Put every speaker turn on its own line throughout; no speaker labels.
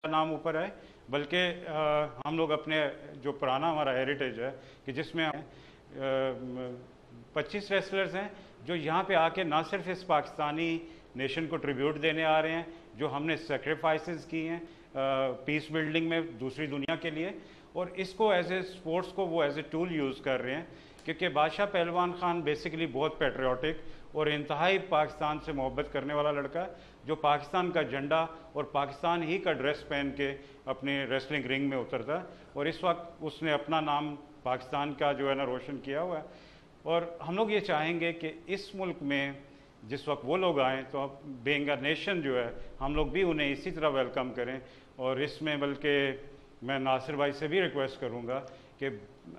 नाम ऊपर आए, बल्कि हम लोग अपने जो पुराना हमारा हेरिटेज है कि जिसमें 25 रेसलर्स हैं जो यहाँ पे आके ना सिर्फ इस पाकिस्तानी नेशन को ट्रिब्यूट देने आ रहे हैं, जो हमने सेक्रीफाइसेस की हैं पीस बिल्डिंग में दूसरी दुनिया के लिए, और इसको एज ए स्पोर्ट्स को वो एज ए टूल यूज़ कर रहे हैं। क्योंकि बादशाह पहलवान खान बेसिकली बहुत पेट्रियाटिक और इंतहाई पाकिस्तान से मोहब्बत करने वाला लड़का है, जो पाकिस्तान का झंडा और पाकिस्तान ही का ड्रेस पहन के अपने रेसलिंग रिंग में उतरता है, और इस वक्त उसने अपना नाम पाकिस्तान का जो है ना रोशन किया हुआ है। और हम लोग ये चाहेंगे कि इस मुल्क में जिस वक्त वो लोग आएँ तो अब बीइंग अ नेशन जो है हम लोग भी उन्हें इसी तरह वेलकम करें। और इसमें बल्कि मैं नासिर भाई से भी रिक्वेस्ट करूँगा कि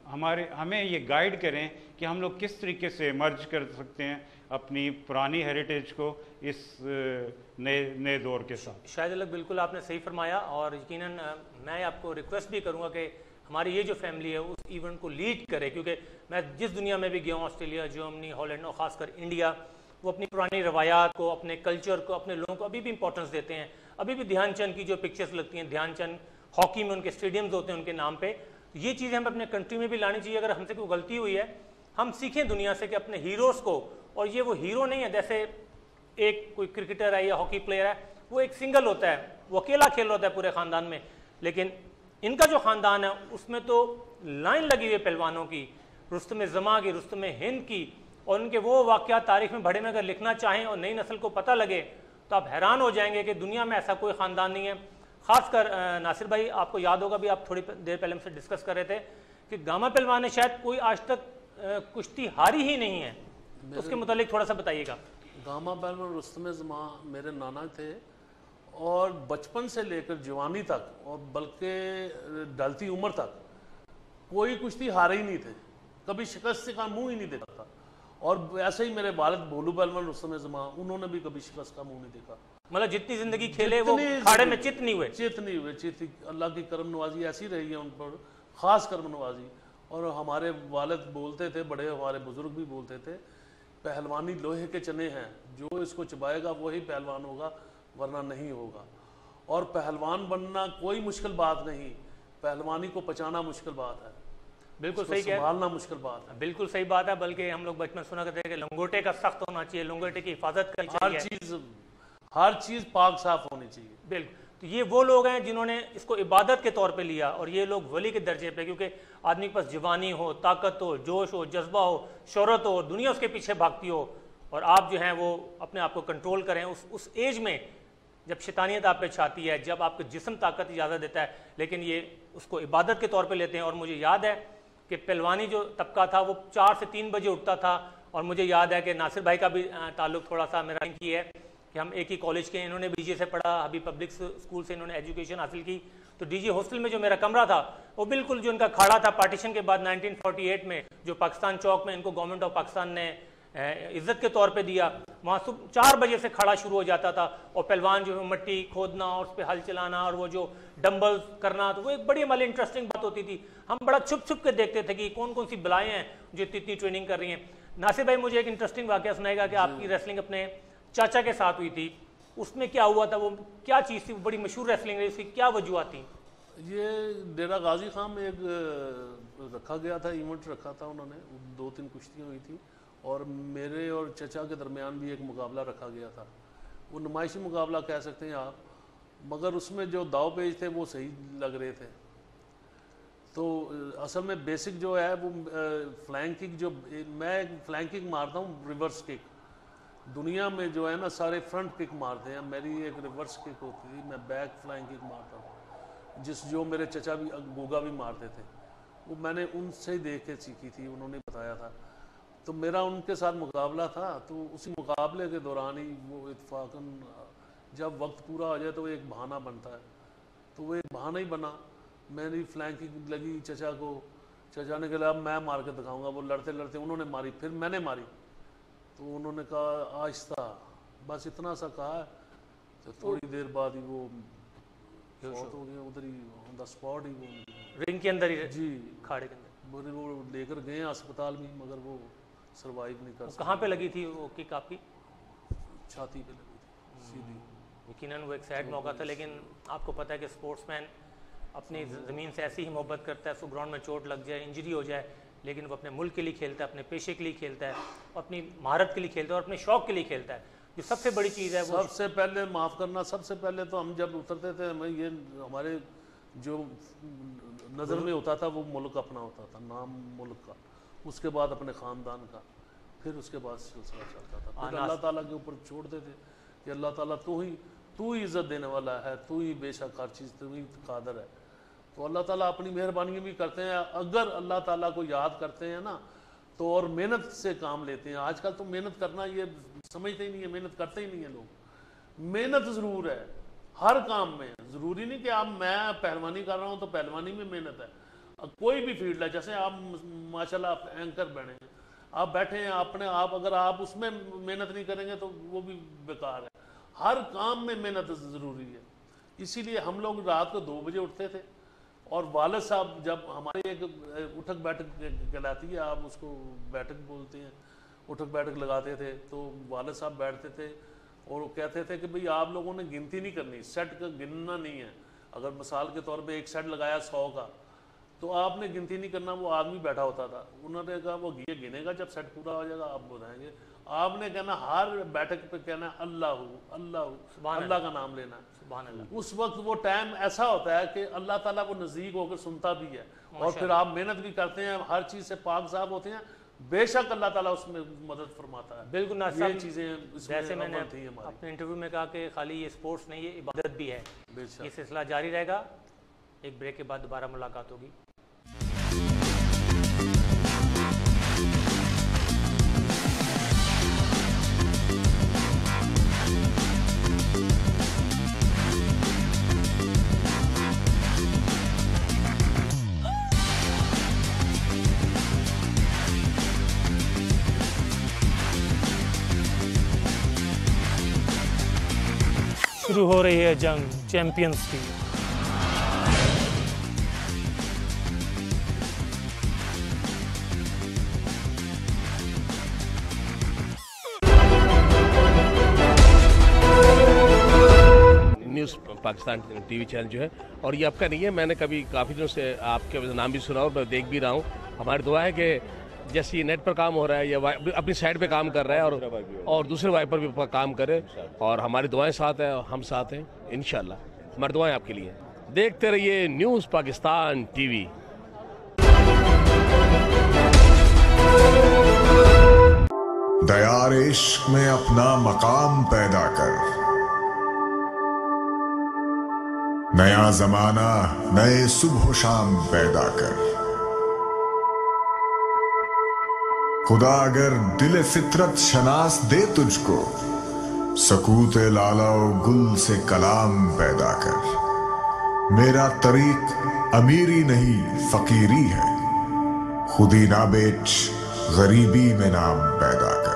हमें ये गाइड करें कि हम लोग किस तरीके से मर्ज कर सकते हैं अपनी पुरानी हेरिटेज को इस नए दौर के साथ।
शायद अलग बिल्कुल आपने सही फरमाया, और यकीनन मैं आपको रिक्वेस्ट भी करूँगा कि हमारी ये जो फैमिली है उस इवेंट को लीड करे, क्योंकि मैं जिस दुनिया में भी गया हूँ, ऑस्ट्रेलिया, जर्मनी, हॉलैंड और ख़ासकर इंडिया, वो अपनी पुरानी रवायात को, अपने कल्चर को, अपने लोगों को अभी भी इंपॉर्टेंस देते हैं। अभी भी ध्यानचंद की जो पिक्चर्स लगती हैं, ध्यानचंद हॉकी में उनके स्टेडियम्स होते हैं उनके नाम पे, ये चीज़ें हमें अपने कंट्री में भी लानी चाहिए। अगर हमसे कोई गलती हुई है, हम सीखें दुनिया से कि अपने हीरोज़ को, और ये वो हीरो नहीं है जैसे एक कोई क्रिकेटर है या हॉकी प्लेयर है, वो एक सिंगल होता है, वो अकेला खेल होता है पूरे ख़ानदान में, लेकिन इनका जो ख़ानदान है उसमें तो लाइन लगी हुई है पहलवानों की, रुस्तम ज़मा की, रुस्तम हिंद की, और उनके वो वाक़यात तारीख़ में बड़े में अगर लिखना चाहें और नई नस्ल को पता लगे तो आप हैरान हो जाएंगे कि दुनिया में ऐसा कोई ख़ानदान नहीं है। ख़ासकर नासिर भाई, आपको याद होगा भी, आप थोड़ी देर पहले हमसे डिस्कस कर रहे थे कि गामा पहलवान ने शायद कोई आज तक कुश्ती हारी ही नहीं है, तो उसके मुतालिक थोड़ा सा बताइएगा।
गामा पहलवान रुस्तम ज़मा मेरे नाना थे, और बचपन से लेकर जवानी तक और बल्कि ढलती उम्र तक कोई कुश्ती हारे ही नहीं थे, कभी शिकस्त का मुंह ही नहीं देखा था। और ऐसे ही मेरे वालिद भोलू पहलवान रुस्तम ज़मा, उन्होंने भी कभी शिकस्त का मुंह नहीं देखा।
मतलब जितनी जिंदगी खेले वो खाड़े में चित नहीं हुए।
अल्लाह की करम नवाजी ऐसी रही है उन पर, ख़ास करम नवाजी। और हमारे वालिद बोलते थे, बड़े हमारे बुजुर्ग भी बोलते थे, पहलवानी लोहे के चने हैं, जो इसको चबाएगा वही पहलवान होगा, वरना नहीं होगा। और पहलवान बनना कोई मुश्किल बात नहीं, पहलवानी को पचाना मुश्किल बात है,
बिल्कुल सही,
संभालना मुश्किल बात है।
बिल्कुल सही बात है, बल्कि हम लोग बचपन सुना करते हैं कि लंगोटे का सख्त होना चाहिए, लंगोटे की हिफाजत करनी चाहिए,
हर चीज़ पाक साफ होनी चाहिए।
बिल्कुल। तो ये वो लोग हैं जिन्होंने इसको इबादत के तौर पे लिया, और ये लोग वली के दर्जे पे, क्योंकि आदमी के पास जवानी हो, ताकत हो, जोश हो, जज्बा हो, शोहरत हो, दुनिया उसके पीछे भागती हो, और आप जो हैं वो अपने आप को कंट्रोल करें उस एज में जब शैतानियत आप पे छाती है, जब आपका जिस्म ताकत इजाज़त देता है, लेकिन ये उसको इबादत के तौर पे लेते हैं। और मुझे याद है कि पहलवानी जो तबका था वो 4 से 3 बजे उठता था, और मुझे याद है कि नासिर भाई का भी ताल्लुक़ थोड़ा सा मेरा की है कि हम एक ही कॉलेज के, इन्होंने बीजे से पढ़ा, अभी पब्लिक स्कूल से इन्होंने एजुकेशन हासिल की। तो डीजे हॉस्टल में जो मेरा कमरा था वो बिल्कुल जो इनका खाड़ा था पार्टीशन के बाद 1948 में, जो पाकिस्तान चौक में इनको गवर्नमेंट ऑफ पाकिस्तान ने इज्जत के तौर पे दिया, वहाँ सुबह 4 बजे से खड़ा शुरू हो जाता था, और पहलवान जो है मिट्टी खोदना और उस पर हल चलाना और वो जो डंबल करना, तो वो एक बड़ी हमारी इंटरेस्टिंग बात होती थी। हम बड़ा छुप छुप के देखते थे कि कौन कौन सी बलाएँ हैं जो इतनी ट्रेनिंग कर रही हैं। नासिर भाई मुझे एक इंटरेस्टिंग वाक़या सुनाएगा कि आपकी रेसलिंग अपने चाचा के साथ हुई थी, उसमें क्या हुआ था, वो क्या चीज़ थी, वो बड़ी मशहूर रेसलिंग है, उसकी क्या वजूहत थी?
ये डेरा गाजी खान में एक रखा गया था, इवेंट रखा था उन्होंने, 2-3 कुश्तियाँ हुई थी, और मेरे और चचा के दरमियान भी एक मुकाबला रखा गया था। वो नुमाइशी मुकाबला कह सकते हैं आप, मगर उसमें जो दाव पेज थे वो सही लग रहे थे। तो असल में बेसिक जो है वो फ्लैंक किक, जो मैं फ्लैंक किक मारता हूँ, रिवर्स किक। दुनिया में जो है ना सारे फ्रंट किक मारते हैं, मेरी एक रिवर्स किक होती थी, मैं बैक फ्लाइंग किक मारता हूँ, जो मेरे चचा भी गोगा भी मारते थे, वो मैंने उनसे ही देख के सीखी थी, उन्होंने बताया था। तो मेरा उनके साथ मुकाबला था, तो उसी मुकाबले के दौरान ही वो इत्फाकन जब वक्त पूरा हो जाए तो एक बहाना बनता है, तो वो एक बहाना ही बना। मेरी फ्लैंकिंग लगी चचा को, चचा ने कहा मैं मार के दिखाऊंगा, वो लड़ते लड़ते उन्होंने मारी, फिर मैंने मारी, तो उन्होंने कहा आहिस्ता, बस इतना सा कहा, तो थोड़ी देर बाद ही वो शॉट हो गया, उधर ही ऑन द स्पॉट ही वो
रिंग के अंदर ही,
जी
खाड़े के अंदर।
वो लेकर गए अस्पताल में, मगर वो सरवाइव नहीं कर सका।
कहाँ पे लगी थी वो किक आपकी?
छाती पे लगी थी सीधी।
यकीनन वो एक सैड मौका था, लेकिन आपको पता है कि स्पोर्ट्समैन अपनी ज़मीन से ऐसी ही मोहब्बत करता है, उसको ग्राउंड में चोट लग जाए, इंजरी हो जाए, लेकिन वो अपने मुल्क के लिए खेलता है, अपने पेशे के लिए खेलता है, अपनी महारत के लिए खेलता है और अपने शौक़ के लिए खेलता है। जो सबसे बड़ी चीज़ है वो
सबसे पहले माफ़ करना, सबसे पहले तो हम जब उतरते थे हमें ये हमारे जो नज़र में होता था वो मुल्क अपना होता था, नाम मुल्क का, उसके बाद अपने ख़ानदान का, फिर उसके बाद सिलसिला चलता था, फिर अल्लाह ताला के ऊपर छोड़ते थे कि अल्लाह ताला तू ही इज़्ज़त देने वाला है, तू ही बेशक हर चीज़ तू ही कादर है। तो अल्लाह ताला अपनी मेहरबानी भी करते हैं, अगर अल्लाह ताला को याद करते हैं ना तो और मेहनत से काम लेते हैं। आजकल तो मेहनत करना ये समझते ही नहीं है, मेहनत करते ही नहीं है लोग। मेहनत ज़रूर है हर काम में, ज़रूरी नहीं कि आप मैं पहलवानी कर रहा हूँ तो पहलवानी में मेहनत है, कोई भी फील्ड है। जैसे आप माशाल्लाह आप एंकर बने हैं, आप बैठे हैं अपने आप, अगर आप उसमें मेहनत नहीं करेंगे तो वो भी बेकार है। हर काम में मेहनत ज़रूरी है। इसीलिए हम लोग रात को 2 बजे उठते थे और वालिद साहब जब हमारे एक उठक बैठक कहलाती है, आप उसको बैठक बोलते हैं, उठक बैठक लगाते थे तो वालिद साहब बैठते थे और वो कहते थे कि भाई आप लोगों ने गिनती नहीं करनी, सेट का गिनना नहीं है। अगर मिसाल के तौर पे एक सेट लगाया 100 का तो आपने गिनती नहीं करना, वो आदमी बैठा होता था, उन्होंने कहा वो ये गिनेगा, जब सेट पूरा हो जाएगा आप बताएंगे। आपने कहना हर बैठक पे कहना अल्लाह अल्लाह, अल्लाह का नाम लेना। उस वक्त वो टाइम ऐसा होता है कि अल्लाह ताला को नज़दीक होकर सुनता भी है और फिर आप मेहनत भी करते हैं, हर चीज़ से पाक साफ होते हैं, बेशक अल्लाह ताला उसमें मदद फरमाता है।
बिल्कुल ना,
ये चीज़ें
जैसे मैंने अपने इंटरव्यू में कहा कि खाली ये स्पोर्ट्स नहीं, ये इबादत भी है। ये सिलसिला जारी रहेगा, एक ब्रेक के बाद दोबारा मुलाकात होगी। शुरू हो रही है जंग चैंपियंस की।
न्यूज़ पाकिस्तान टीवी चैनल जो है, और ये आपका नहीं है, मैंने कभी काफ़ी दिनों से आपके नाम भी सुना और मैं देख भी रहा हूँ। हमारी दुआ है कि जैसे ये नेट पर काम हो रहा है या अपनी साइड पे काम कर रहा है और दूसरे वाइपर भी काम करे, और हमारी दुआएं साथ हैं और हम साथ हैं इंशाल्लाह। हमारी दुआएं आपके लिए। देखते रहिए न्यूज़ पाकिस्तान टीवी।
दयार इश्क में अपना मकाम पैदा कर, नया जमाना नए सुबह शाम पैदा कर। खुदा अगर दिल फितरत शनास दे तुझको, सकूत लाला गुल से कलाम पैदा कर। मेरा तरीक अमीरी नहीं फकीरी है, खुदी ना बेच गरीबी में नाम पैदा कर।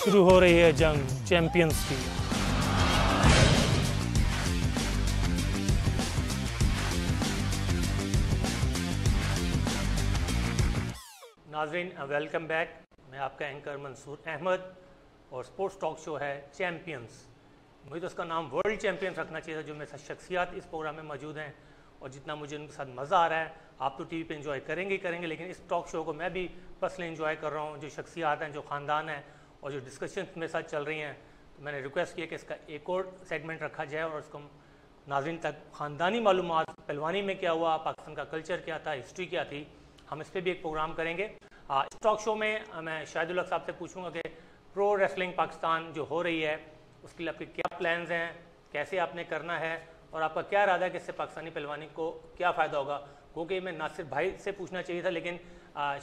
शुरू हो रही है जंग चैंपियंस की। नाज़रीन वेलकम बैक, मैं आपका एंकर मंसूर अहमद और स्पोर्ट्स टॉक शो है चैंपियंस। मुझे तो उसका नाम वर्ल्ड चैंपियंस रखना चाहिए था। जो मेरे साथ शख्सियात इस प्रोग्राम में मौजूद हैं और जितना मुझे उनके साथ मज़ा आ रहा है, आप तो टीवी पे एंजॉय करेंगे ही करेंगे, लेकिन इस टॉक शो को मैं भी पर्सनली एंजॉय कर रहा हूँ। जो शख्सियात हैं, जो ख़ानदान है और जो डिस्कशन मेरे साथ चल रही हैं, तो मैंने रिक्वेस्ट किया कि इसका एक और सेगमेंट रखा जाए और उसको नाज़रीन तक ख़ानदानी मालूमात, पहलवानी में क्या हुआ, पाकिस्तान का कल्चर क्या था, हिस्ट्री क्या थी, हम इस पर भी एक प्रोग्राम करेंगे। इस टॉक शो में मैं शाहिदुल हक साहब से पूछूंगा कि प्रो रेसलिंग पाकिस्तान जो हो रही है उसके लिए आपके क्या प्लान्स हैं, कैसे आपने करना है और आपका क्या इरादा है कि इससे पाकिस्तानी पहलवानी को क्या फ़ायदा होगा। क्योंकि मैं नासिर भाई से पूछना चाहिए था, लेकिन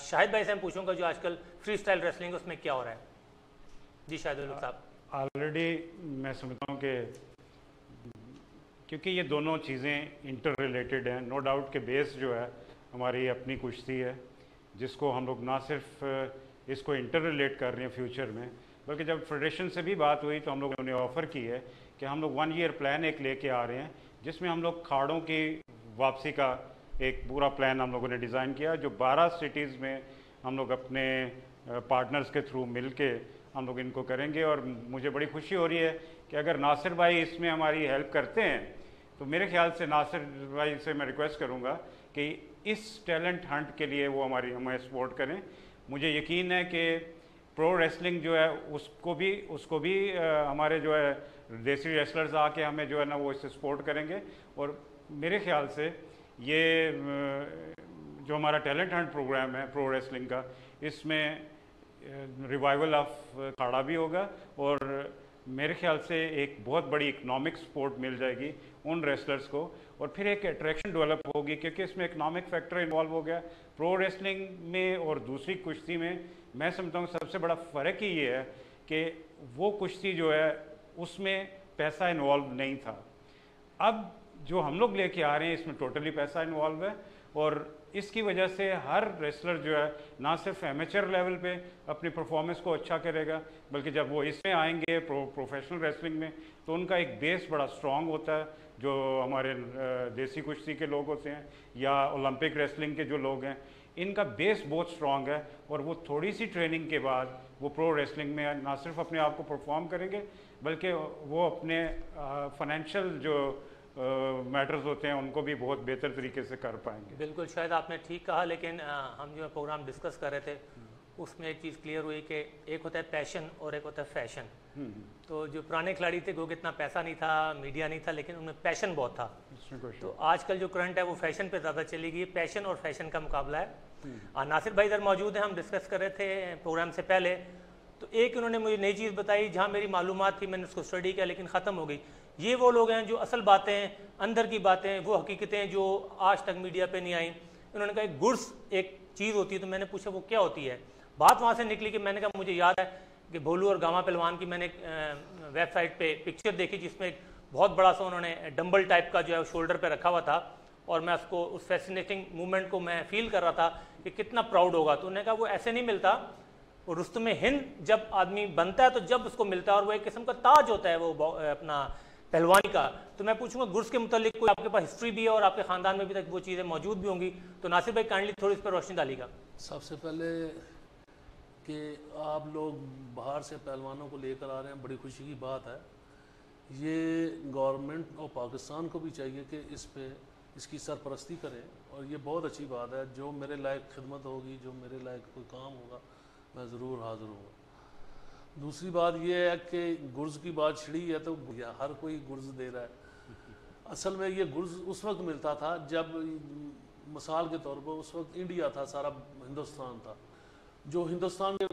शाहिद भाई से मैं पूछूंगा जो आजकल फ्री स्टाइल रेसलिंग उसमें क्या हो रहा है। जी शाहिदुल हक साहब।
ऑलरेडी मैं समझता हूँ कि क्योंकि ये दोनों चीज़ें इंटर रिलेटेड हैं। नो डाउट के बेस जो है हमारी अपनी कुश्ती है, जिसको हम लोग ना सिर्फ इसको इंटर रिलेट कर रहे हैं फ्यूचर में, बल्कि जब फेडरेशन से भी बात हुई तो हम लोगों ने ऑफ़र की है कि हम लोग 1 ईयर प्लान एक लेके आ रहे हैं, जिसमें हम लोग खाड़ों की वापसी का एक पूरा प्लान हम लोगों ने डिज़ाइन किया, जो 12 सिटीज़ में हम लोग अपने पार्टनर्स के थ्रू मिल के हम लोग इनको करेंगे। और मुझे बड़ी खुशी हो रही है कि अगर नासिर भाई इसमें हमारी हेल्प करते हैं तो मेरे ख्याल से नासिर भाई से मैं रिक्वेस्ट करूंगा कि इस टैलेंट हंट के लिए वो हमें सपोर्ट करें। मुझे यकीन है कि प्रो रेसलिंग जो है उसको भी हमारे जो है देसी रेसलर्स आके हमें जो है ना वो इससे सपोर्ट करेंगे। और मेरे ख्याल से ये जो हमारा टैलेंट हंट प्रोग्राम है प्रो रेसलिंग का, इसमें रिवाइवल ऑफ खाड़ा भी होगा और मेरे ख्याल से एक बहुत बड़ी इकोनॉमिक सपोर्ट मिल जाएगी उन रेसलर्स को, और फिर एक अट्रैक्शन डेवलप होगी, क्योंकि इसमें इकोनॉमिक फैक्टर इन्वॉल्व हो गया प्रो रेसलिंग में। और दूसरी कुश्ती में मैं समझता हूँ सबसे बड़ा फ़र्क ही ये है कि वो कुश्ती जो है उसमें पैसा इन्वॉल्व नहीं था। अब जो हम लोग लेके आ रहे हैं इसमें टोटली पैसा इन्वॉल्व है, और इसकी वजह से हर रेसलर जो है ना सिर्फ एमेचर लेवल पे अपनी परफॉर्मेंस को अच्छा करेगा, बल्कि जब वो इसमें आएंगे प्रोफेशनल रेसलिंग में तो उनका एक बेस बड़ा स्ट्रॉन्ग होता है। जो हमारे देसी कुश्ती के लोग होते हैं या ओलंपिक रेसलिंग के जो लोग हैं, इनका बेस बहुत स्ट्रॉन्ग है, और वो थोड़ी सी ट्रेनिंग के बाद वो प्रो रेसलिंग में ना सिर्फ अपने आप को परफॉर्म करेंगे, बल्कि वो अपने फाइनेंशियल जो मैटर्स होते हैं उनको भी बहुत बेहतर तरीके से कर पाएंगे।
बिल्कुल, शायद आपने ठीक कहा, लेकिन हम जो प्रोग्राम डिस्कस कर रहे थे उसमें एक चीज़ क्लियर हुई कि एक होता है पैशन और एक होता है फैशन। तो जो पुराने खिलाड़ी थे क्योंकि इतना पैसा नहीं था, मीडिया नहीं था, लेकिन उनमें पैशन बहुत था। तो आजकल जो करंट है वो फैशन पे ज़्यादा चली गई, पैशन और फैशन का मुकाबला है। नासिर भाई इधर मौजूद हैं, हम डिस्कस कर रहे थे प्रोग्राम से पहले, तो एक उन्होंने मुझे नई चीज़ बताई जहाँ मेरी मालूमात थी, मैंने उसको स्टडी किया लेकिन ख़त्म हो गई। ये वो लोग हैं जो असल बातें, अंदर की बातें, वो हकीकतें जो आज तक मीडिया पे नहीं आई। उन्होंने कहा गुर्स एक चीज़ होती है, तो मैंने पूछा वो क्या होती है। बात वहाँ से निकली कि मैंने कहा मुझे याद है कि भोलू और गामा पहलवान की मैंने वेबसाइट पे पिक्चर देखी जिसमें एक बहुत बड़ा सा उन्होंने डंबल टाइप का जो है शोल्डर पे रखा हुआ था, और मैं उसको उस फैसिनेटिंग मूवमेंट को मैं फील कर रहा था कि कितना प्राउड होगा। तो उन्होंने कहा वो ऐसे नहीं मिलता, वो रुस्तुम हिंद जब आदमी बनता है तो जब उसको मिलता है, और वो एक किस्म का ताज होता है वो अपना पहलवानी का। तो मैं पूछूंगा गुर्स के मुतालिक कोई आपके पास हिस्ट्री भी है और आपके ख़ानदान में भी तक वो चीज़ें मौजूद भी होंगी, तो नासिर भाई काइंडली थोड़ी इस पर रोशनी डालिएगा।
सबसे पहले कि आप लोग बाहर से पहलवानों को लेकर आ रहे हैं, बड़ी खुशी की बात है। ये गवर्नमेंट और पाकिस्तान को भी चाहिए कि इस पे इसकी सरपरस्ती करें, और ये बहुत अच्छी बात है। जो मेरे लायक खिदमत होगी, जो मेरे लायक कोई काम होगा, मैं ज़रूर हाज़िर हूँगा। दूसरी बात यह है कि गुर्ज की बात छिड़ी है तो हर कोई गुर्ज दे रहा है। असल में ये गुर्ज उस वक्त मिलता था जब, मिसाल के तौर पर, उस वक्त इंडिया था, सारा हिंदुस्तान था। जो हिंदुस्तान के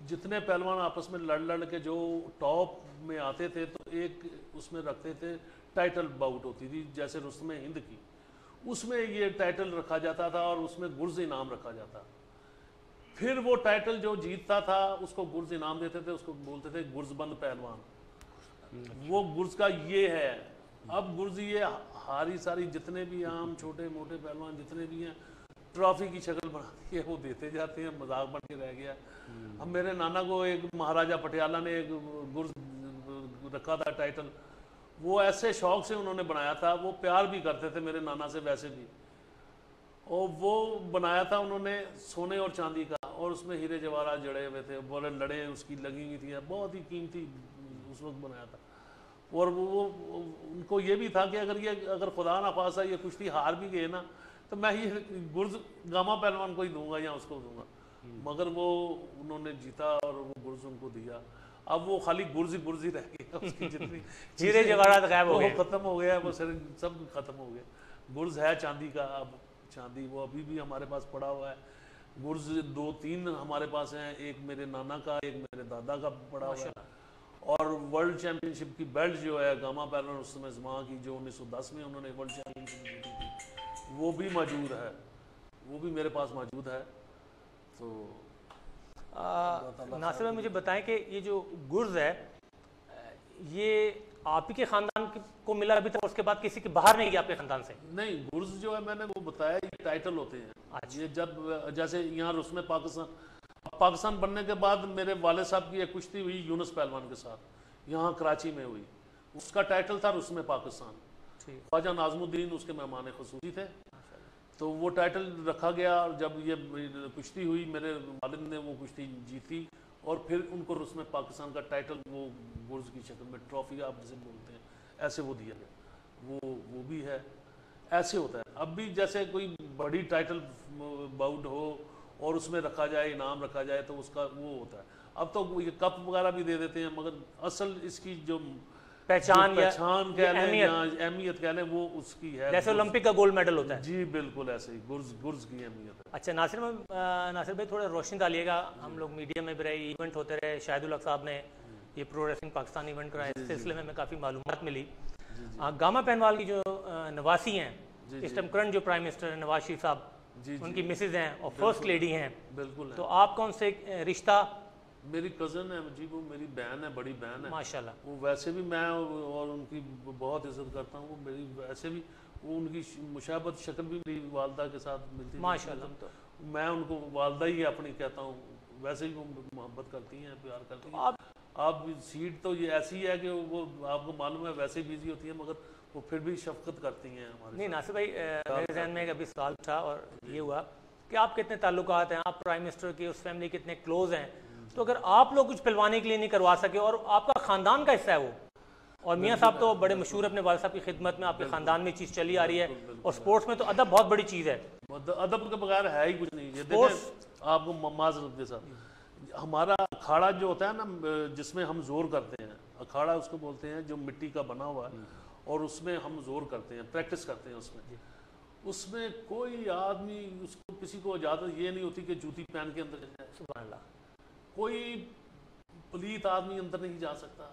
जितने पहलवान आपस में लड़ के जो टॉप में आते थे, तो एक उसमें रखते थे टाइटल बाउट होती थी, जैसे रुस्तुम हिंद की, उसमें ये टाइटल रखा जाता था और उसमें गुर्ज इनाम रखा जाता। फिर वो टाइटल जो जीतता था उसको गुर्ज इनाम देते थे, उसको बोलते थे गुर्जबंद पहलवान। वो गुर्ज का ये है। अब गुर्ज ये हारी सारी जितने भी आम छोटे मोटे पहलवान जितने भी हैं, ट्रॉफी की शक्ल बना के वो देते जाते हैं, मजाक बन के रह गया। अब मेरे नाना को एक महाराजा पटियाला ने एक गुर्ज रखा था टाइटल, वो ऐसे शौक से उन्होंने बनाया था, वो प्यार भी करते थे मेरे नाना से वैसे भी, और वो बनाया था उन्होंने सोने और चांदी का, और उसमें हीरे जवाहरात जड़े हुए थे, बोले लड़े उसकी लगी हुई थी, बहुत ही कीमती उस वक्त बनाया था। और वो उनको ये भी था कि अगर खुदा ना खासा ये कुश्ती हार भी गए ना, तो मैं ये गुर्ज गामा पहलवान को ही दूंगा या उसको दूंगा। मगर वो उन्होंने जीता और वो गुर्ज उनको दिया। अब वो खाली गुर्ज ही रह गया, उसकी जितनी
हीरे जवाहरात गायब हो गए,
खत्म हो गया, वो सब खत्म हो गया। गुर्ज है चांदी का, अब चांदी वो अभी भी हमारे पास पड़ा हुआ है। गुर्ज 2-3 हमारे पास हैं, एक मेरे नाना का, एक मेरे दादा का पड़ा हुआ है। और वर्ल्ड चैंपियनशिप की बेल्ट जो है गामा पहलवान उस समय जमा की, जो 1910 में उन्होंने वर्ल्ड चैंपियनशिप जीती थी, वो भी मौजूद है, वो भी मेरे पास मौजूद है। तो
नासिर भाई मुझे बताएं कि ये जो गुर्ज है, ये आप ही के खानदान को मिला अभी तक, उसके बाद किसी के बाहर नहीं गया आपके खानदान से?
नहीं, गुर्ज जो है मैंने वो बताया, ये टाइटल होते हैं। ये जब जैसे यहाँ रुस्म पाकिस्तान बनने के बाद मेरे वाले साहब की एक कुश्ती हुई यूनुस पहलवान के साथ, यहाँ कराची में हुई, उसका टाइटल था रुस्म पाकिस्तान। ख्वाजा नाज़मुद्दीन उसके मेहमान खुसूसी थे, तो वो टाइटल रखा गया। और जब ये कुश्ती हुई मेरे वालिद ने वो कुश्ती जीती और फिर उनको रुस्म पाकिस्तान का टाइटल वो गुर्ज की शक्ल में, ट्रॉफी आप जिसे बोलते हैं, ऐसे वो दिया गया। वो भी है, ऐसे होता है। अब भी जैसे कोई बड़ी टाइटल बाउट हो और उसमें रखा जाए, इनाम रखा जाए, तो उसका वो होता है। अब तो ये कप वगैरह भी दे देते हैं, मगर असल इसकी जो
पहचान
कह लें या अहमियत कह लें, वो उसकी है।
जैसे ओलंपिक का गोल्ड मेडल होता है।
जी बिल्कुल ऐसे ही गुर्ज की अहमियत है।
अच्छा नासिर भाई, थोड़ा रोशनी डालिएगा। हम लोग मीडिया में भी रहे, इवेंट होते रहे, शाहिदुल हक साहब ने ये प्रो रेसलिंग पाकिस्तान इवेंट कराया, इस सिलसिले में काफ़ी मालूमात मिली। गामा पहनवाल की जो रिश्ता हैं, इस टाइम करंट जो प्राइम मिनिस्टर है नवाज शरीफ साहब, उनकी मिसेज हैं और फर्स्ट लेडी हैं।
बिल्कुल।
तो आप कौन से रिश्ता?
मेरी कज़न है जी, वो मेरी बहन है, बड़ी बहन है
माशाल्लाह।
वो वैसे भी मैं और उनकी बहुत इज्जत करता हूँ। वो मेरी वैसे भी वो उनकी मुशाबत शक्ल भी मेरी वालदा के साथ मिलती है
माशाल्लाह। तो
मैं उनको वालदा ही अपनी कहता हूँ। वैसे ही वो मोहब्बत करती हैं, प्यार करती हैं। आप सीट तो ये ऐसी है कि वो आपको मालूम है वैसे ही बिजी होती है, मगर वो फिर भी शफकत करती हैं हमारे।
नहीं नासिर भाई, मेरे जहन में एक अभी सवाल था और ये हुआ कि आप कितने ताल्लुकात हैं, आप प्राइम मिनिस्टर की उस फैमिली कितने क्लोज हैं, तो अगर आप लोग कुछ पहलवानी के लिए नहीं करवा सके और आपका खानदान का हिस्सा है वो, और मियाँ साहब तो बड़े मशहूर अपने वाले साहब की खिदमत में, आपके खानदान में चीज़ चली आ रही है, और स्पोर्ट्स में तो अदब बहुत बड़ी चीज़ है।
अदब के बगैर है ही कुछ नहीं। ये देखें आपको माजरत के साथ, हमारा अखाड़ा जो होता है ना, जिसमें हम जोर करते हैं, अखाड़ा उसको बोलते हैं जो मिट्टी का बना हुआ है, और उसमें हम जोर करते हैं, प्रैक्टिस करते हैं उसमें कोई आदमी, उसको किसी को इजाज़त ये नहीं होती कि जूती पहन के अंदर जाए।
सुभान अल्लाह।
कोई पलीत आदमी अंदर नहीं जा सकता,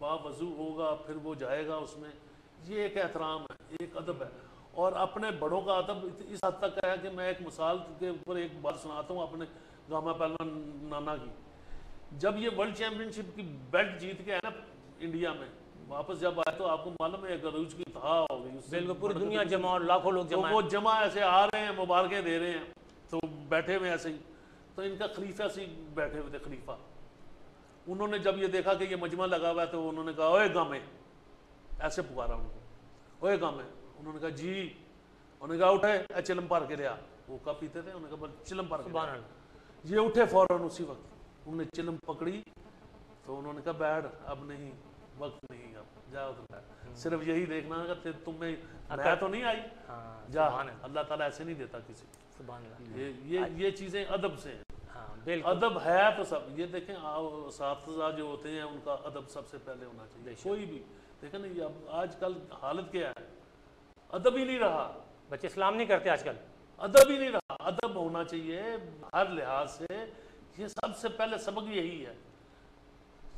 बावजू होगा फिर वो जाएगा उसमें। ये एक एहतराम है, एक अदब है। और अपने बड़ों का अदब इस हद तक है कि मैं एक मिसाल के ऊपर एक बात सुनाता हूँ अपने गामा पहलवान नाना की। जब ये वर्ल्ड चैम्पियनशिप की बेल्ट जीत के है ना इंडिया में, वापस जब आए तो आपको मालूम है गरूज की था हो गई,
बिल्कुल पूरी दुनिया जमा और लाखों लोग जमा,
तो वो जमा ऐसे आ रहे हैं, मुबारकें दे रहे हैं, तो बैठे हुए ऐसे ही। तो इनका खलीफा से बैठे हुए थे, खलीफा। उन्होंने जब ये देखा कि ये मजमा लगा हुआ है, तो उन्होंने कहा ओए गामे, ऐसे पुकारा उनको, ओए गामे। उन्होंने कहा जी। उन्होंने कहा उठे, चिलम पार के लिया। वो कब पीते थे, उन्होंने कहा चिलम पार के। ये उठे फौरन उसी वक्त, उन्होंने चिलम पकड़ी, तो उन्होंने कहा बैठ, अब नहीं, वक्त नहीं, अब जाओ तो बैठ। सिर्फ यही देखना है तुम्हें मैं तो नहीं आई, जा। अल्लाह ताला ऐसे नहीं देता किसी को। ये चीज़ें अदब से हैं। हाँ, अदब है तो सब। ये देखें साथीज़ा जो होते हैं उनका अदब सबसे पहले होना चाहिए। कोई भी देखें ना, ये अब आजकल हालत क्या है, अदब ही नहीं रहा।
बच्चे इस्लाम नहीं करते आजकल,
अदब ही नहीं रहा। अदब होना चाहिए हर लिहाज से। ये सबसे पहले सबक यही है।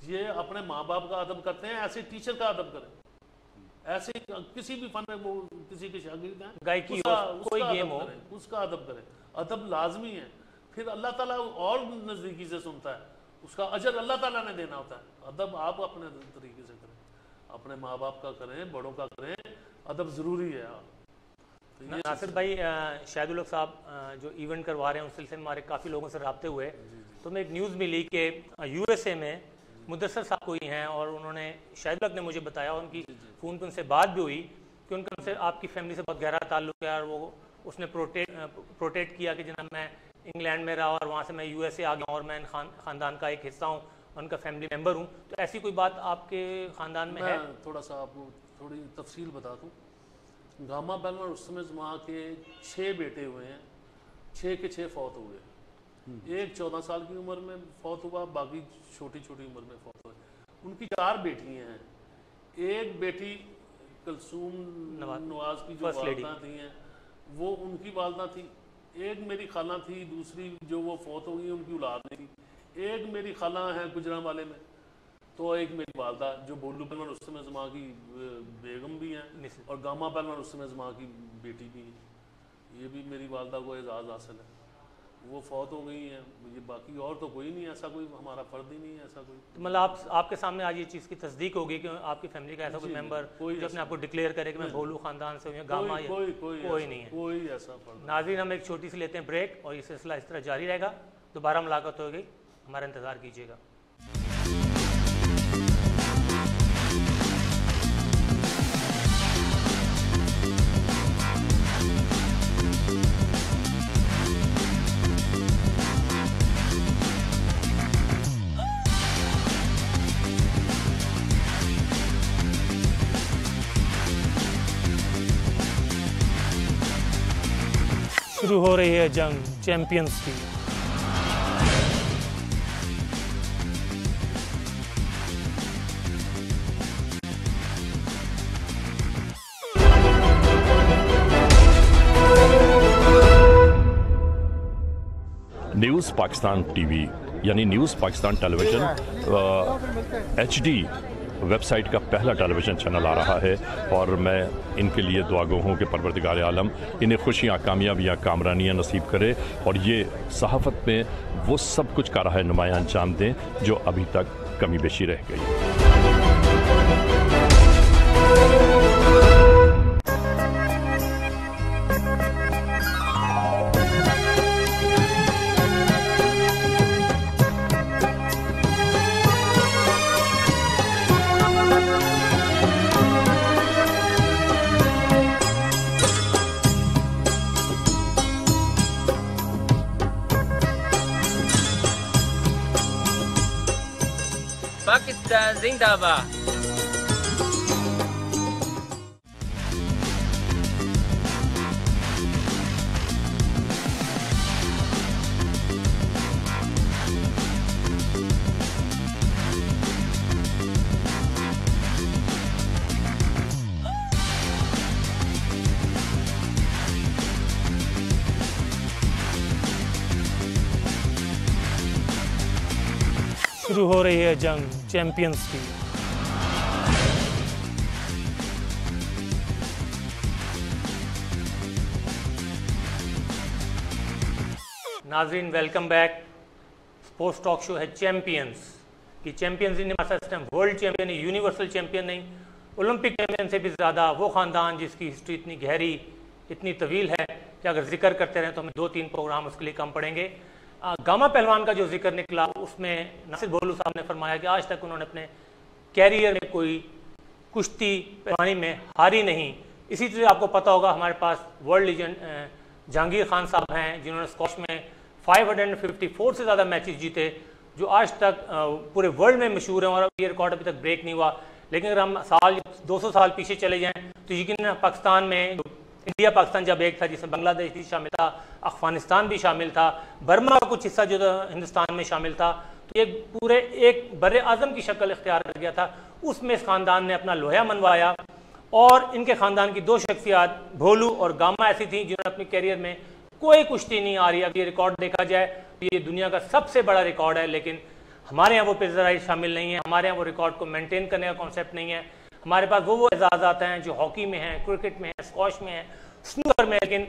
ये अपने माँ बाप का अदब करते हैं, ऐसे टीचर का अदब करें। ऐसे किसी भी फन में वो किसी के शागिर्द हैं,
गायकी हो, कोई गेम हो,
उसका अदब करें। अदब लाजमी है। फिर अल्लाह ताला और नज़दीकी से सुनता है, उसका अजर अल्लाह ताला ने देना होता है। अदब आप अपने तरीके से करें, अपने माँ बाप का करें, बड़ों का करें। अदब ज़रूरी है।
तो नासिर भाई, शाहिदुल हक साहब जो इवेंट करवा रहे हैं उस सिलसिले में हमारे काफ़ी लोगों से रब्ते हुए, तो मैं एक न्यूज़ मिली कि USA में मुदस्सर साहब कोई हैं, और उन्होंने शाहिदुल हक ने मुझे बताया, उनकी फ़ोन पर उनसे बात भी हुई कि उनका उनसे आपकी फैमिली से बहुत गहरा ताल्लुक़ है, और वो उसने प्रोटेक्ट किया कि जनाब मैं इंग्लैंड में रहा और वहाँ से मैं USA आ गया और मैं ख़ानदान का एक हिस्सा हूँ, उनका फैमिली मेम्बर हूँ। तो ऐसी कोई बात आपके ख़ानदान में है?
थोड़ा सा आपको थोड़ी तफसील बता दूँ। गामा पहलवान रुस्तम जमां के 6 बेटे हुए हैं, 6 के 6 फौत हुए। एक 14 साल की उम्र में फौत हुआ, बाकी छोटी छोटी उम्र में फौत हुए। उनकी 4 बेटियां हैं। एक बेटी कलसूम नवाज की जो वालदा थी हैं, वो उनकी वालदा थी। एक मेरी खाला थी, दूसरी जो वो फौत हो गई, उनकी औलाद नहीं थी। एक मेरी खाला है गुजरांवाले में, तो एक मेरी वालदा जो बोलू पहलवान रुस्तम जमां की बेगम भी हैं, और गामा पहलवान रुस्तम जमां की बेटी भी है। ये भी मेरी वालदा को एजाज़ हासिल है। वो फौत हो गई हैं, ये बाकी और तो कोई नहीं, ऐसा कोई हमारा फ़र्द ही नहीं है ऐसा कोई।
तो मतलब आपके सामने आज ये चीज़ की तस्दीक होगी कि आपकी फैमिली का ऐसा कोई मेंबर जो अपने आपको डिक्लेयर करे कि मैं भोलू ख़ानदान से हूँ या गामा है? कोई नहीं है।
कोई ऐसा फ़र्द।
नाज़रीन, हम एक छोटी सी लेते हैं ब्रेक और ये सिलसिला इस तरह जारी रहेगा। दोबारा मुलाकात होगी, हमारा इंतज़ार कीजिएगा। शुरू हो रही है जंग चैंपियंस की।
न्यूज़ पाकिस्तान टीवी यानी news Pakistan television HD website का पहला टेलीविज़न चैनल आ रहा है और मैं इनके लिए दुआगो हूँ कि परवरदिगार आलम इन्हें खुशियाँ, कामयाबियाँ, कामरानियाँ नसीब करे और ये सहाफ़त में वो सब कुछ का राह नुमायाँ अंजाम दें जो अभी तक कमी बेशी रह गई।
पाकिस्तान जिंदाबाद।
शुरू हो रही है जंग चैंपियंस की। नाजरीन, welcome back. Sports talk show है चैंपियंस की। चैंपियंस इन system world champion, universal champion नहीं, ओलंपिक चैंपियन से भी ज़्यादा वो ख़ानदान जिसकी हिस्ट्री इतनी गहरी, इतनी तवील है कि अगर जिक्र करते रहें तो हमें 2-3 प्रोग्राम उसके लिए कम पड़ेंगे। गामा पहलवान का जो जिक्र निकला उसमें नासिर भोलू साहब ने फरमाया कि आज तक उन्होंने अपने कैरियर में कोई कुश्ती पहलवानी में हारी नहीं। इसी तरह आपको पता होगा हमारे पास वर्ल्ड लीजेंड जहांगीर खान साहब हैं जिन्होंने स्क्वॉश में 554 से ज़्यादा मैचेस जीते, जो आज तक पूरे वर्ल्ड में मशहूर हैं और ये रिकॉर्ड अभी तक ब्रेक नहीं हुआ। लेकिन अगर हम 200 साल पीछे चले जाएँ तो यकीन पाकिस्तान में इंडिया पाकिस्तान जब एक था जिसमें बांग्लादेश भी शामिल था, अफगानिस्तान भी शामिल था, बर्मा का कुछ हिस्सा जो हिंदुस्तान में शामिल था, तो एक पूरे एक बर्रे आज़म की शक्ल इख्तियार कर गया था। उसमें इस ख़ानदान ने अपना लोहा मनवाया और इनके ख़ानदान की 2 शख्सियात भोलू और गामा ऐसी थी जिन्होंने अपने कैरियर में कोई कुश्ती नहीं आ रही। अब ये रिकॉर्ड देखा जाए तो ये दुनिया का सबसे बड़ा रिकॉर्ड है, लेकिन हमारे यहाँ वो पेशेवराई शामिल नहीं है, हमारे यहाँ वो रिकॉर्ड को मेनटेन करने का कॉन्सेप्ट नहीं है। हमारे पास वो एजाज़ात हैं जो हॉकी में हैं, क्रिकेट में हैं, स्क्वॉश में हैं, स्नूकर में, लेकिन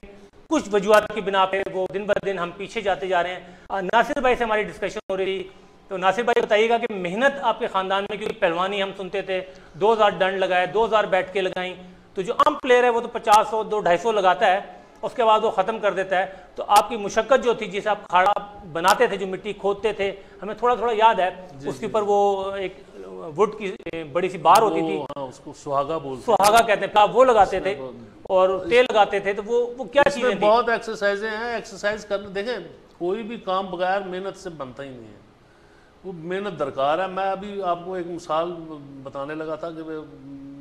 कुछ वजूहत की बिना पे वो दिन ब दिन हम पीछे जाते जा रहे हैं। नासिर भाई से हमारी डिस्कशन हो रही थी, तो नासिर भाई बताइएगा कि मेहनत आपके ख़ानदान में, क्योंकि पहलवानी हम सुनते थे 2000 दंड लगाए, 2000 बैठकें लगाई, तो जो आम प्लेयर है वो तो 50, 100, 250 लगाता है, उसके बाद वो ख़त्म कर देता है। तो आपकी मुशक्क़त जो थी, जिसे आप खाड़ा बनाते थे, जो मिट्टी खोदते थे, हमें थोड़ा थोड़ा याद है, उसके ऊपर वो एक वुड की बड़ी सी बार होती थी,
उसको सुहागा
कहते हैं, वो लगाते थे और तेल लगाते थे। तो वो क्या चीज़ें,
बहुत एक्सरसाइजें हैं, एक्सरसाइज करने। देखें, कोई भी काम बगैर मेहनत से बनता ही नहीं है, वो मेहनत दरकार है। मैं अभी आपको एक मिसाल बताने लगा था कि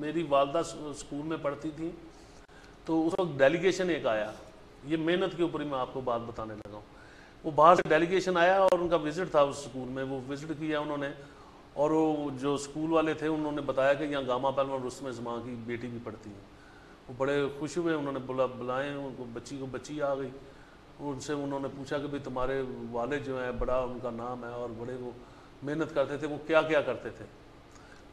मेरी वालदा स्कूल में पढ़ती थी, तो उस वक्त डेलीगेशन एक आया, ये मेहनत के ऊपर ही मैं आपको बात बताने लगा हूँ। वो बाहर से डेलीगेशन आया और उनका विज़िट था उस स्कूल में, वो विज़िट किया उन्होंने, और वो जो स्कूल वाले थे उन्होंने बताया कि यहाँ गामा पहलवान रुस्तम ज़मां की बेटी भी पढ़ती है। वो बड़े खुश हुए, उन्होंने बुलाएं उनको, बच्ची आ गई। उनसे उन्होंने पूछा कि भाई तुम्हारे वालिद जो हैं, बड़ा उनका नाम है और बड़े वो मेहनत करते थे, वो क्या क्या करते थे।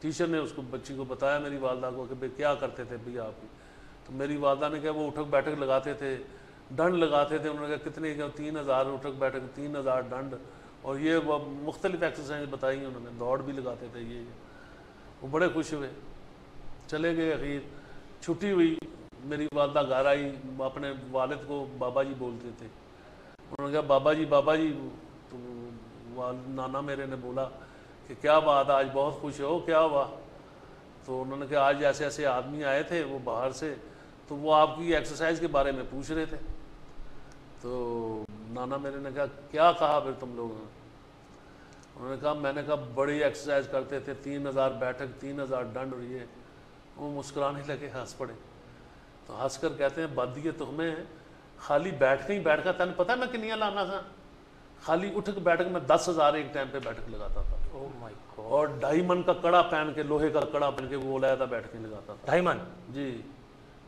टीचर ने उसको बच्ची को बताया, मेरी वालदा को, कि भाई क्या करते थे भैया आप। तो मेरी वालदा ने कहा वो उठक बैठक लगाते थे, दंड लगाते थे। उन्होंने कहा कितने 3000 उठक बैठक, 3000 दंड, और ये मुख्तलिफ एक्सरसाइज बताई उन्होंने, दौड़ भी लगाते थे ये। वो बड़े खुश हुए, चले गए। अखीर छुट्टी हुई, मेरी वालदा घर आई, अपने वालिद को बाबा जी बोलते थे। उन्होंने कहा बाबा जी तो नाना मेरे ने बोला कि क्या बात, आज बहुत खुश हो, क्या हुआ? तो उन्होंने कहा आज ऐसे ऐसे आदमी आए थे वो बाहर से, तो वो आपकी एक्सरसाइज के बारे में पूछ रहे थे। तो नाना मेरे ने कहा क्या कहा फिर तुम लोगों ने? उन्होंने कहा मैंने कहा बड़ी एक्सरसाइज करते थे, 3000 बैठक, 3000 दंड, और ये। वो मुस्कुराने लगे, हंस पड़े। तो हंस कर कहते हैं बदिए तुम्हें खाली बैठ ही बैठ का, तेन पता है मैं किनियां लाना था? खाली उठक बैठक में 10,000 एक टाइम पे बैठक लगाता था।
Oh my God.
और 2.5 मन का कड़ा पहन के, लोहे का कड़ा पहन के वो अलहदा बैठकें लगाता था।
2.5 मन?
जी,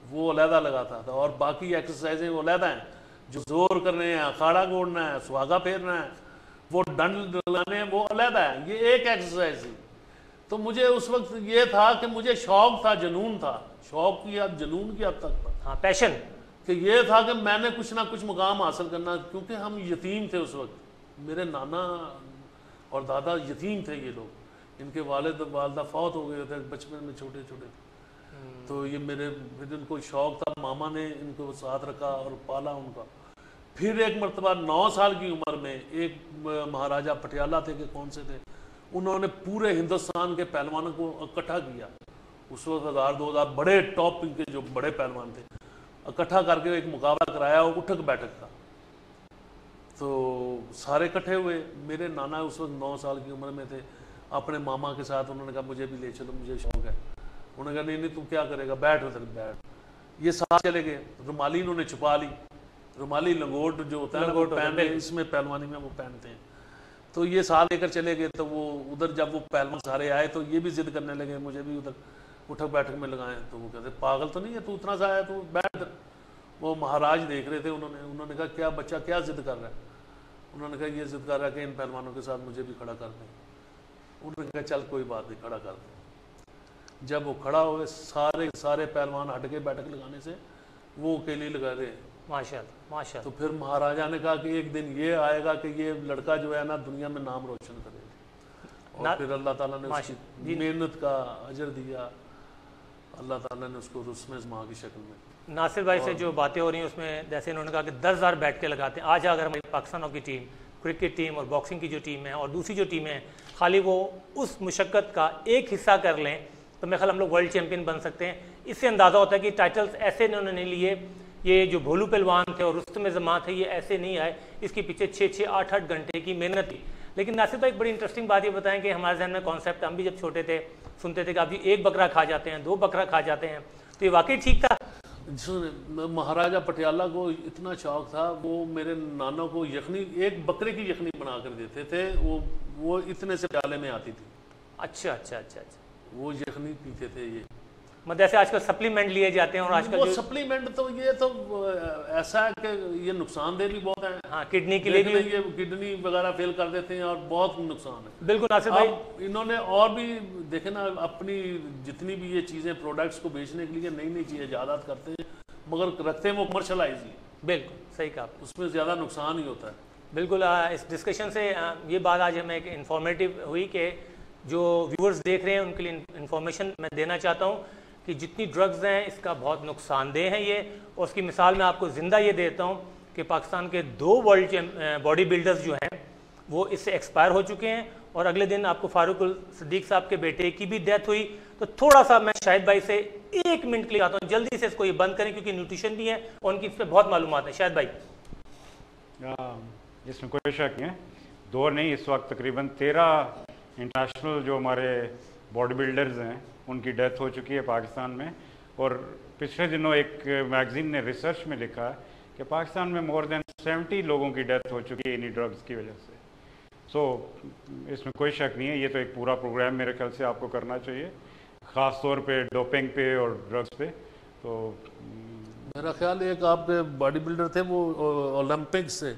वो अलहदा लगाता था। और बाकी एक्सरसाइजें वो अलहदा हैं, जो जोर करने हैं, अखाड़ा गोड़ना है, सुहागा फेरना है, वो दंड लगाने हैं, वो अलहदा है। ये एक एक्सरसाइज थी। तो मुझे उस वक्त ये था कि मुझे शौक था, जुनून था, शौक की हद, जुनून की हद तक था।
हाँ, पैशन,
कि ये था कि मैंने कुछ ना कुछ मुकाम हासिल करना, क्योंकि हम यतीम थे उस वक्त। मेरे नाना और दादा यतीम थे ये लोग, इनके वालिद वालदा फौत हो गए थे बचपन में, छोटे छोटे थे। तो ये मेरे फिर इनको शौक था, मामा ने इनको साथ रखा और पाला उनका। फिर एक मरतबा 9 साल की उम्र में एक महाराजा पटियाला थे कि कौन से थे, उन्होंने पूरे हिंदुस्तान के पहलवानों को इकट्ठा किया। उस वक्त 1000-2000 बड़े टॉप इनके जो बड़े पहलवान थे, इकट्ठा करके एक मुकाबला कराया उठक बैठक का। तो सारे इकट्ठे हुए। मेरे नाना उस वक्त 9 साल की उम्र में थे, अपने मामा के साथ। उन्होंने कहा मुझे भी ले चलो, मुझे शौक है। उन्होंने कहा नहीं नहीं तू क्या करेगा, बैठ उधर बैठ। ये साथ चले गए। रुमाली इन्होंने छुपा ली, रुमाली लंगोट जो होता है ना, वो पहनते हैं, इसमें पहलवानी में वो पहनते हैं। तो ये साथ लेकर चले गए। तो वो उधर जब वो पहलवान सारे आए तो ये भी जिद करने लगे, मुझे भी उधर उठक बैठक में लगाएं। तो वो कहते पागल तो नहीं है तू, उतना सा आया तू बैठ। वो महाराज देख रहे थे। उन्होंने कहा क्या बच्चा क्या जिद कर रहा है? उन्होंने कहा ये जिद कर रहा है कि इन पहलवानों के साथ मुझे भी खड़ा कर दें। उन्होंने कहा चल कोई बात नहीं, खड़ा कर दें। जब वो खड़ा हुए, सारे पहलवान हट के बैठक लगाने से, वो अकेले लगा रहे।
माशाअल्लाह माशाअल्लाह।
तो फिर महाराजा ने कहा कि एक दिन ये आएगा कि ये लड़का जो है ना दुनिया में नाम रोशन करेगा। और फिर अल्लाह ताला ने उसकी मेहनत का अजर दिया। अल्लाह ताला ने उसको रुस्मे माँ की शक्ल में।
नासिर भाई से जो बातें हो रही हैं उसमें जैसे इन्होंने कहा कि 10,000 बैठ के लगाते हैं। आज अगर हमारी पाकिस्तान की टीम, क्रिकेट टीम और बॉक्सिंग की जो टीम है और दूसरी जो टीमें हैं, खाली वो उस मुशक्क़त का एक हिस्सा कर लें तो मेरे ख्याल हम लोग वर्ल्ड चैम्पियन बन सकते हैं। इससे अंदाज़ा होता है कि टाइटल्स ऐसे इन्होंने नहीं लिए। ये जो भोलू पहलवान थे और रुस्तम जमां थे, ये ऐसे नहीं आए, इसके पीछे 6-6, 8-8 घंटे की मेहनत थी। लेकिन नासिर भाई एक बड़ी इंटरेस्टिंग बात ये बताएं कि हमारे जहन में कॉन्सेप्ट, हम भी जब छोटे थे सुनते थे कि आप जी 1 बकरा खा जाते हैं, 2 बकरा खा जाते हैं, तो ये वाकई ठीक था?
महाराजा पटियाला को इतना शौक था, वो मेरे नाना को यखनी, एक बकरे की यखनी बना कर देते थे। वो इतने से प्याले में आती थी।
अच्छा अच्छा अच्छा अच्छा।
वो यखनी पीते थे ये।
मतलब जैसे आजकल सप्लीमेंट लिए जाते हैं और आजकल
वो सप्लीमेंट तो ये तो ऐसा है कि ये नुकसानदेह भी बहुत है।
हाँ, किडनी के लिए भी
ये किडनी वगैरह फेल कर देते हैं और बहुत नुकसान है।
बिल्कुल नासिर भाई।
इन्होंने और भी देखे ना, अपनी जितनी भी ये चीज़ें प्रोडक्ट्स को बेचने के लिए नई नई चीज़ें ईजाद करते हैं, मगर रखते हैं वो कमर्शलाइज ही।
बिल्कुल सही कहा,
उसमें ज़्यादा नुकसान ही होता है।
बिल्कुल। इस डिस्कशन से ये बात आज हमें एक इन्फॉर्मेटिव हुई कि जो व्यूअर्स देख रहे हैं उनके लिए इन्फॉर्मेशन मैं देना चाहता हूँ कि जितनी ड्रग्स हैं इसका बहुत नुकसानदेह है ये। और उसकी मिसाल मैं आपको ज़िंदा ये देता हूँ कि पाकिस्तान के 2 वर्ल्ड बॉडी बिल्डर्स जो हैं वो इससे एक्सपायर हो चुके हैं। और अगले दिन आपको फारूक सिद्दीक साहब के बेटे की भी डेथ हुई। तो थोड़ा सा मैं शाहिद भाई से 1 मिनट के लिए आता हूँ, जल्दी से इसको ये बंद करें क्योंकि न्यूट्रिशन भी है और उनकी इस पर बहुत मालूमात है। शाहिद भाई।
इसमें कोई शक नहीं है, 2 नहीं, इस वक्त तकरीबन 13 इंटरनेशनल जो हमारे बॉडी बिल्डर्स हैं उनकी डेथ हो चुकी है पाकिस्तान में। और पिछले दिनों एक मैगज़ीन ने रिसर्च में लिखा है कि पाकिस्तान में मोर देन 70 लोगों की डेथ हो चुकी है इन्हीं ड्रग्स की वजह से। सो इसमें कोई शक नहीं है, ये तो एक पूरा प्रोग्राम मेरे ख्याल से आपको करना चाहिए, ख़ास तौर पे डोपिंग पे और ड्रग्स पे। तो
मेरा ख्याल एक आपके बॉडी बिल्डर थे वो ओलंपिक से,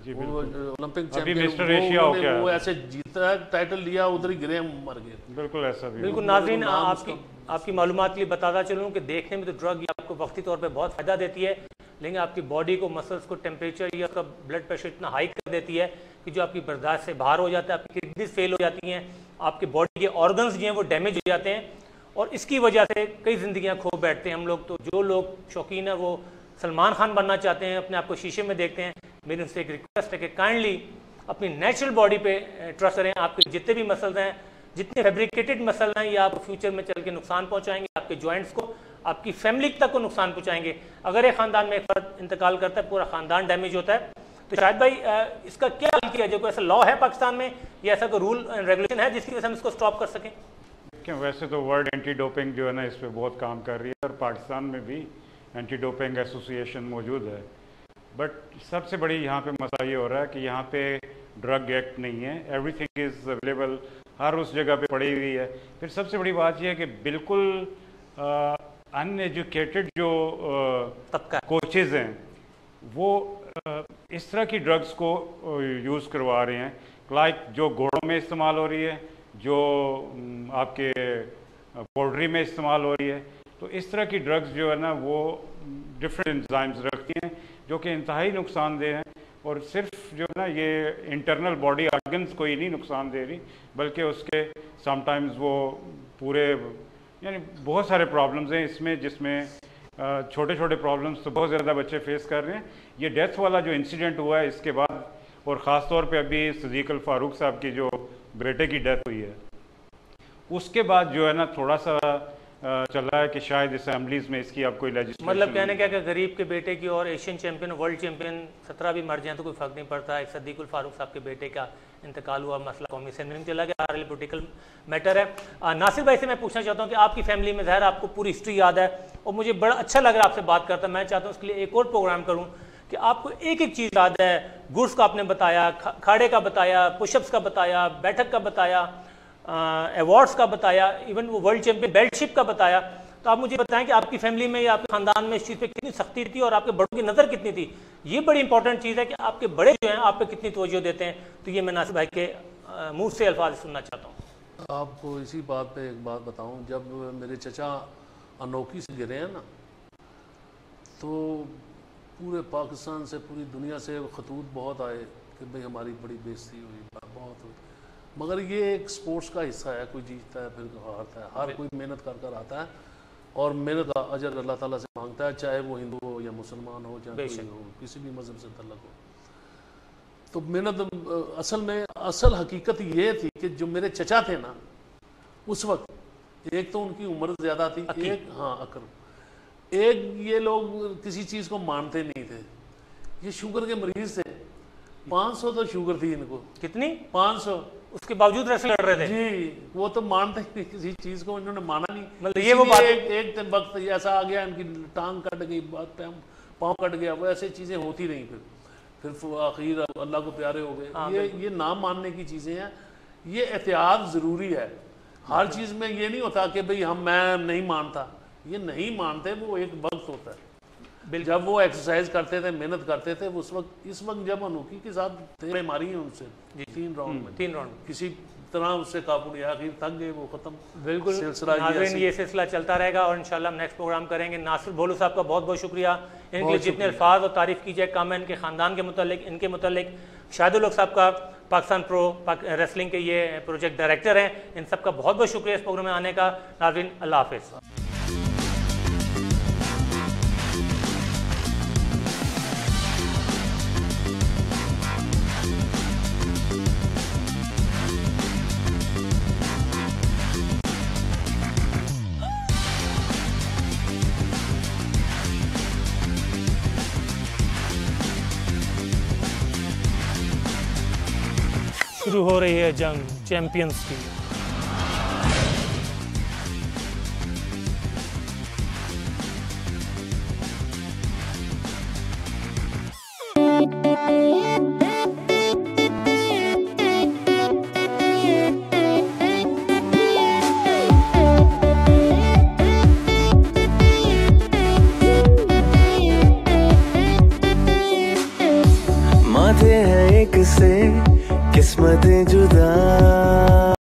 ओलंपिक चैंपियन, वो ऐसे जीता है, टाइटल लिया, उधर ही गिरे, मर गए।
बिल्कुल ऐसा भी।
बिल्कुल नाज़रीन, आपकी मालूमात के लिए बताता चलूँ कि देखने में तो ड्रग आपको वक्ती तौर पे बहुत फ़ायदा देती है, लेकिन आपकी बॉडी को, मसल्स को टेम्परेचर या उसका ब्लड प्रेशर इतना हाई कर देती है कि जो आपकी बर्दाश्त से बाहर हो जाता है, आपकी किडनीज फेल हो जाती हैं, आपकी बॉडी के ऑर्गन्स जो हैं वो डैमेज हो जाते हैं और इसकी वजह से कई ज़िंदगियाँ खो बैठते हैं हम लोग। तो जो लोग शौकीन है वो सलमान खान बनना चाहते हैं, अपने आप को शीशे में देखते हैं, मेरी उनसे एक रिक्वेस्ट है कि काइंडली अपनी नेचुरल बॉडी पे ट्रस्ट करें। आपके जितने भी मसल्स हैं, जितने फैब्रिकेटेड मसल हैं, ये आपको फ्यूचर में चल के नुकसान पहुंचाएंगे, आपके जॉइंट्स को, आपकी फैमिली तक को नुकसान पहुंचाएंगे। अगर एक ख़ानदान में एक फर्द इंतकाल करता है, पूरा ख़ानदान डैमेज होता है। तो शायद भाई इसका क्या हल किया जाए? कोई ऐसा लॉ है पाकिस्तान में या ऐसा कोई रूल एंड रेगुलेशन है जिसकी वजह से हम इसको स्टॉप कर सकें?
क्यों, वैसे तो वर्ल्ड एंटी डोपिंग जो है ना, इस पर बहुत काम कर रही है और पाकिस्तान में भी एंटी डोपिंग एसोसिएशन मौजूद है। बट सबसे बड़ी यहाँ पे मसला ये हो रहा है कि यहाँ पे ड्रग एक्ट नहीं है, एवरीथिंग इज़ अवेलेबल, हर उस जगह पे पड़ी हुई है। फिर सबसे बड़ी बात यह है कि बिल्कुल अनएजुकेटेड जो कोचेज़ हैं वो इस तरह की ड्रग्स को यूज़ करवा रहे हैं, लाइक जो घोड़ों में इस्तेमाल हो रही है, जो आपके पोल्ट्री में इस्तेमाल हो रही है। तो इस तरह की ड्रग्स जो है ना वो डिफरेंट एंजाइम्स रखती हैं जो कि इंतहाई नुकसानदेह हैं और सिर्फ जो है ना ये इंटरनल बॉडी ऑर्गन्स को ही नहीं नुकसान दे रही, बल्कि उसके समटाइम्स वो पूरे, यानी बहुत सारे प्रॉब्लम्स हैं इसमें, जिसमें छोटे छोटे प्रॉब्लम्स तो बहुत ज़्यादा बच्चे फेस कर रहे हैं। ये डेथ वाला जो इंसिडेंट हुआ है इसके बाद, और ख़ास तौर पे अभी सदीक अल फारूक साहब की जो बेटे की डेथ हुई है, उसके बाद जो है ना थोड़ा सा चल रहा है कि शायद असेंबलीज में इसकी अब कोई लेजिस्लेशन,
मतलब कहने क्या कि गरीब के बेटे की और एशियन चैंपियन, वर्ल्ड चैंपियन 17 भी मर जाएं तो कोई फ़र्क नहीं पड़ता। एक सदीक उल फारूक साहब के बेटे का इंतकाल हुआ, मसला कौमी असेंबली में चला गया, हार्डली पोलिटिकल मैटर है। नासिर भाई से मैं पूछना चाहता हूँ कि आपकी फैमिली में ज़ाहिर आपको पूरी हिस्ट्री याद है और मुझे बड़ा अच्छा लग रहा है आपसे बात करता। मैं चाहता हूँ उसके लिए एक और प्रोग्राम करूँ कि आपको एक एक चीज़ याद है। गुड्स का आपने बताया, खाड़े का बताया, पुशअप्स का बताया, बैठक का बताया, अवार्ड्स का बताया, इवन वो वर्ल्ड चैंपियन बेल्टशिप का बताया। तो आप मुझे बताएं कि आपकी फैमिली में या आपके ख़ानदान में इस चीज़ पे कितनी सख्ती थी और आपके बड़ों की नज़र कितनी थी। ये बड़ी इंपॉर्टेंट चीज़ है कि आपके बड़े जो हैं आप पे कितनी तवज्जो देते हैं। तो ये मैं नासिर भाई के मुँह से अल्फाज सुनना चाहता हूँ।
आपको इसी बात पे एक बात बताऊँ, जब मेरे चचा अनोखी से गिरे हैं ना, तो पूरे पाकिस्तान से, पूरी दुनिया से खतूत बहुत आए कि भाई हमारी बड़ी बेइज्जती हुई, बहुत हुई। मगर ये एक स्पोर्ट्स का हिस्सा है, कोई जीतता है फिर हारता है, हर कोई मेहनत कर कर आता है और मेहनत का अजर अल्लाह ताला से मांगता है, चाहे वो हिंदू हो या मुसलमान हो, चाहे कोई हो, किसी भी मज़हब से तल्लुक़ हो। तो मेहनत असल में असल हकीकत ये थी कि जो मेरे चचा थे ना उस वक्त, एक तो उनकी उम्र ज़्यादा थी, एक अकरम, एक ये लोग किसी चीज़ को मानते नहीं थे। ये शुगर के मरीज थे, 500 तो शुगर थी इनको।
कितनी?
500।
उसके बावजूद रेसलिंग लड़ रहे थे
जी। वो तो मानते ही नहीं किसी चीज़ को, इन्होंने माना नहीं।
मतलब ये वो बात,
एक वक्त ऐसा आ गया इनकी टांग कट गई, पाँव कट गया, वो ऐसी चीज़ें होती रही। फिर आखिर अल्लाह को प्यारे हो गए। ये ना मानने की चीज़ें हैं, ये एहतियात ज़रूरी है। हर चीज़ में ये नहीं होता कि भाई मैं नहीं मानता, ये नहीं मानते, वो एक वक्त होता है। जब वो एक्सरसाइज करते थे, मेहनत करते थे, उस वक्त, इस वक्त जब अनोखी के साथ मारी है उनसे 3 राउंड किसी तरह उससे काबू नहीं, आखिर थक गए, वो खत्म।
बिल्कुल नाज़रीन, ये सिलसिला चलता रहेगा और इंशाल्लाह हम नेक्स्ट प्रोग्राम करेंगे। नासिर भोलू साहब का बहुत बहुत शुक्रिया, इनके जितने अल्फाज और तारीफ़ की जाए कम है। इनके ख़ानदान के मुतालिक, इनके मुतालिक शाहिदुल हक साहब का, पाकिस्तान प्रो रेसलिंग के ये प्रोजेक्ट डायरेक्टर हैं, इन सब का बहुत बहुत शुक्रिया इस प्रोग्राम में आने का। नाज़रीन, अल्लाह हाफ़िज़। शुरू हो रही है जंग चैंपियंस की।
माथे हैं एक से किस्मतें